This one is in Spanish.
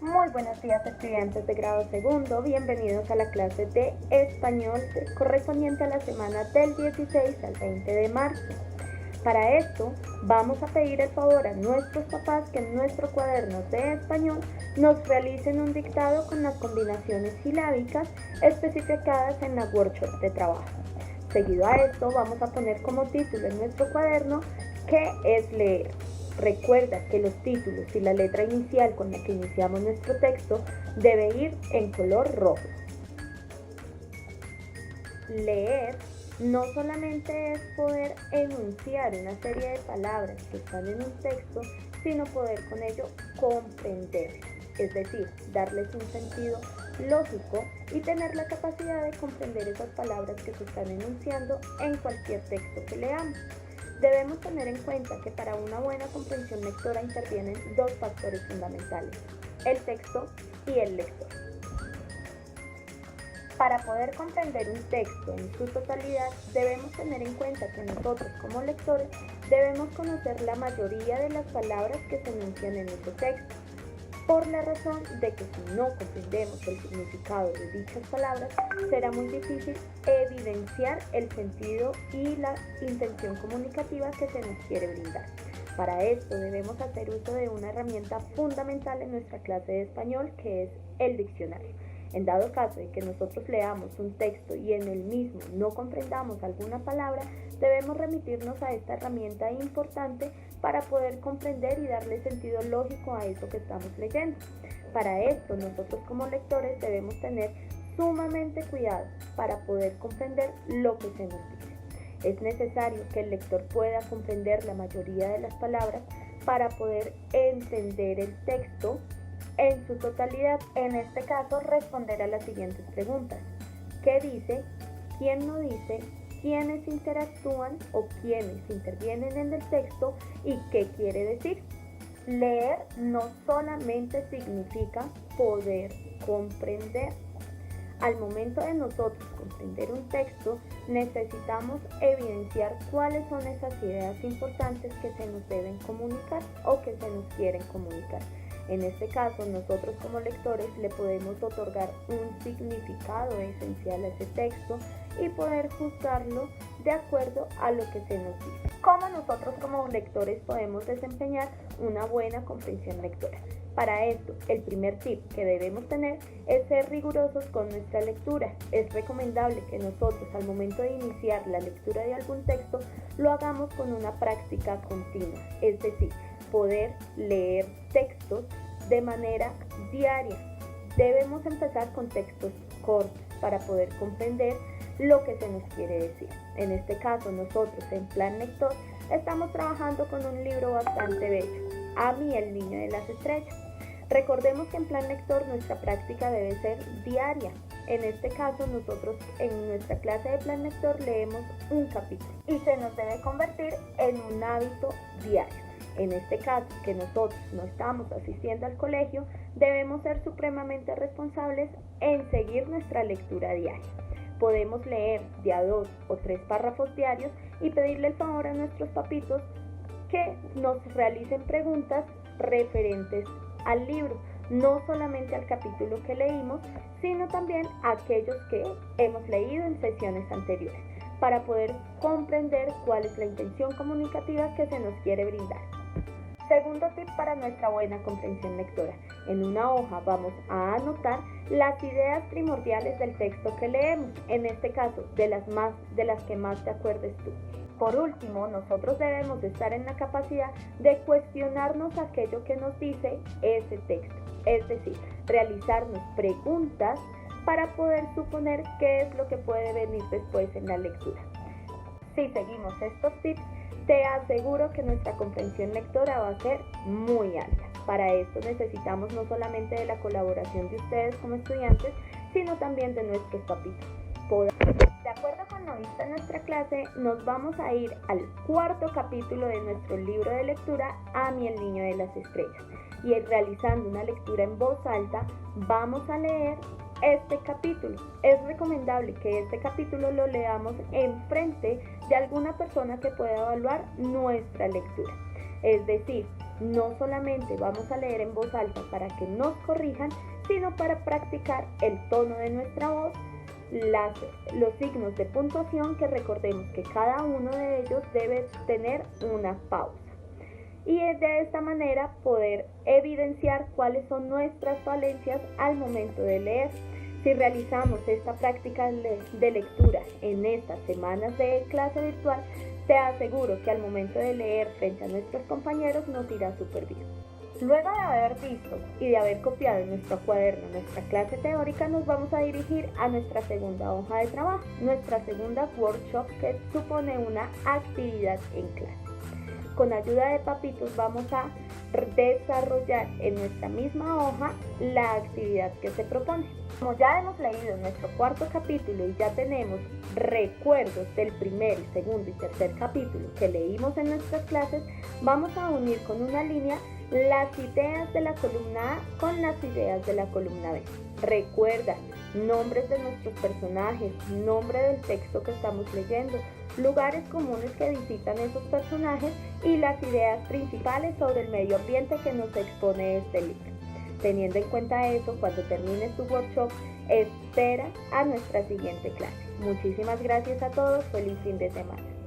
Muy buenos días, estudiantes de grado segundo, bienvenidos a la clase de español correspondiente a la semana del 16 al 20 de marzo. Para esto vamos a pedir el favor a nuestros papás que en nuestro cuaderno de español nos realicen un dictado con las combinaciones silábicas especificadas en la workshop de trabajo. Seguido a esto vamos a poner como título en nuestro cuaderno ¿qué es leer? Recuerda que los títulos y la letra inicial con la que iniciamos nuestro texto debe ir en color rojo. Leer no solamente es poder enunciar una serie de palabras que están en un texto, sino poder con ello comprender, es decir, darles un sentido lógico y tener la capacidad de comprender esas palabras que se están enunciando en cualquier texto que leamos. Debemos tener en cuenta que para una buena comprensión lectora intervienen dos factores fundamentales, el texto y el lector. Para poder comprender un texto en su totalidad, debemos tener en cuenta que nosotros como lectores debemos conocer la mayoría de las palabras que se enuncian en ese texto, por la razón de que si no comprendemos el significado de dichas palabras, será muy difícil evidenciar el sentido y la intención comunicativa que se nos quiere brindar. Para esto debemos hacer uso de una herramienta fundamental en nuestra clase de español, que es el diccionario. En dado caso de que nosotros leamos un texto y en el mismo no comprendamos alguna palabra, debemos remitirnos a esta herramienta importante para poder comprender y darle sentido lógico a eso que estamos leyendo. Para esto, nosotros como lectores debemos tener sumamente cuidado para poder comprender lo que se nos dice. Es necesario que el lector pueda comprender la mayoría de las palabras para poder entender el texto en su totalidad. En este caso, responder a las siguientes preguntas: ¿qué dice? ¿Quién no dice? ¿Quiénes interactúan o quiénes intervienen en el texto? ¿Y qué quiere decir? Leer no solamente significa poder comprender. Al momento de nosotros comprender un texto, necesitamos evidenciar cuáles son esas ideas importantes que se nos deben comunicar o que se nos quieren comunicar. En este caso, nosotros como lectores le podemos otorgar un significado esencial a ese texto y poder juzgarlo de acuerdo a lo que se nos dice. ¿Cómo nosotros como lectores podemos desempeñar una buena comprensión lectora? Para esto, el primer tip que debemos tener es ser rigurosos con nuestra lectura. Es recomendable que nosotros al momento de iniciar la lectura de algún texto lo hagamos con una práctica continua, es decir, poder leer textos de manera diaria. Debemos empezar con textos cortos para poder comprender lo que se nos quiere decir. En este caso, nosotros en Plan Lector estamos trabajando con un libro bastante bello, Amy, el niño de las estrellas. Recordemos que en Plan Lector nuestra práctica debe ser diaria. En este caso, nosotros en nuestra clase de Plan Lector leemos un capítulo y se nos debe convertir en un hábito diario. En este caso, que nosotros no estamos asistiendo al colegio, debemos ser supremamente responsables en seguir nuestra lectura diaria. Podemos leer de a 2 o 3 párrafos diarios y pedirle el favor a nuestros papitos que nos realicen preguntas referentes al libro, no solamente al capítulo que leímos, sino también a aquellos que hemos leído en sesiones anteriores, para poder comprender cuál es la intención comunicativa que se nos quiere brindar. Segundo tip para nuestra buena comprensión lectora. En una hoja vamos a anotar las ideas primordiales del texto que leemos, en este caso de las que más te acuerdes tú. Por último, nosotros debemos estar en la capacidad de cuestionarnos aquello que nos dice ese texto, es decir, realizarnos preguntas para poder suponer qué es lo que puede venir después en la lectura. Si seguimos estos tips, te aseguro que nuestra comprensión lectora va a ser muy alta. Para esto necesitamos no solamente de la colaboración de ustedes como estudiantes, sino también de nuestros papitos. De acuerdo con lo visto en nuestra clase, nos vamos a ir al cuarto capítulo de nuestro libro de lectura, Amy, el niño de las estrellas. Y realizando una lectura en voz alta, vamos a leer este capítulo. Es recomendable que este capítulo lo leamos enfrente de alguna persona que pueda evaluar nuestra lectura. Es decir, No solamente vamos a leer en voz alta para que nos corrijan, sino para practicar el tono de nuestra voz, los signos de puntuación, que recordemos que cada uno de ellos debe tener una pausa. Y es de esta manera poder evidenciar cuáles son nuestras falencias al momento de leer. Si realizamos esta práctica de lectura en estas semanas de clase virtual, te aseguro que al momento de leer frente a nuestros compañeros nos irá súper bien. Luego de haber visto y de haber copiado en nuestro cuaderno nuestra clase teórica, nos vamos a dirigir a nuestra segunda hoja de trabajo, nuestra segunda workshop, que supone una actividad en clase. Con ayuda de papitos vamos a desarrollar en nuestra misma hoja la actividad que se propone. Como ya hemos leído nuestro cuarto capítulo y ya tenemos recuerdos del primer, segundo y tercer capítulo que leímos en nuestras clases, vamos a unir con una línea las ideas de la columna A con las ideas de la columna B. Recuerda nombres de nuestros personajes, nombre del texto que estamos leyendo, lugares comunes que visitan esos personajes y las ideas principales sobre el medio ambiente que nos expone este libro. Teniendo en cuenta eso, cuando termines tu workshop, espera a nuestra siguiente clase. Muchísimas gracias a todos, feliz fin de semana.